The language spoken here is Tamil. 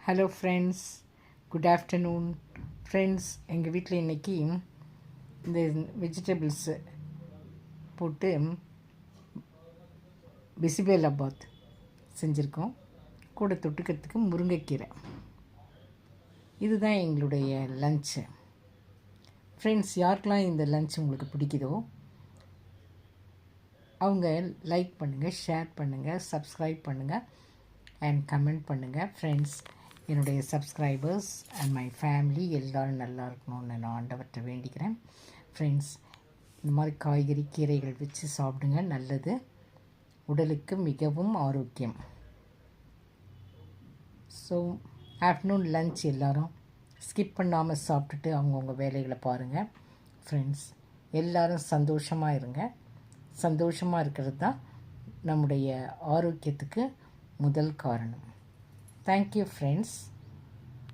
Hello friends, good afternoon friends. எங்கள் வீட்டில் இன்றைக்கி இந்த வெஜிடபிள்ஸு போட்டு பிசிபேலாபாத் செஞ்சுருக்கோம். கூட தொட்டுக்கிறதுக்கு முருங்கைக்கீரை. இதுதான் எங்களுடைய லன்ச்சு. ஃப்ரெண்ட்ஸ், யாருக்கெல்லாம் இந்த லன்ச் உங்களுக்கு பிடிக்குதோ அவங்க லைக் பண்ணுங்கள், ஷேர் பண்ணுங்கள், சப்ஸ்கிரைப் பண்ணுங்கள் அண்ட் கமெண்ட் பண்ணுங்கள். ஃப்ரெண்ட்ஸ், என்னுடைய சப்ஸ்கிரைபர்ஸ் அண்ட் மை ஃபேமிலி எல்லோரும் நல்லா இருக்கணும்னு நான் ஆண்டவர்கிட்ட வேண்டிக்கிறேன். ஃப்ரெண்ட்ஸ், இந்த மாதிரி காய்கறி கீரைகள் வச்சு சாப்பிடுங்க, நல்லது, உடலுக்கு மிகவும் ஆரோக்கியம். ஸோ ஆஃப்டர்நூன் லன்ச் எல்லோரும் ஸ்கிப் பண்ணாமல் சாப்பிட்டுட்டு அவங்கவுங்க வேலைகளை பாருங்கள். ஃப்ரெண்ட்ஸ், எல்லோரும் சந்தோஷமாக இருங்க. சந்தோஷமாக இருக்கிறது தான் நம்முடைய ஆரோக்கியத்துக்கு முதல் காரணம். Thank you friends.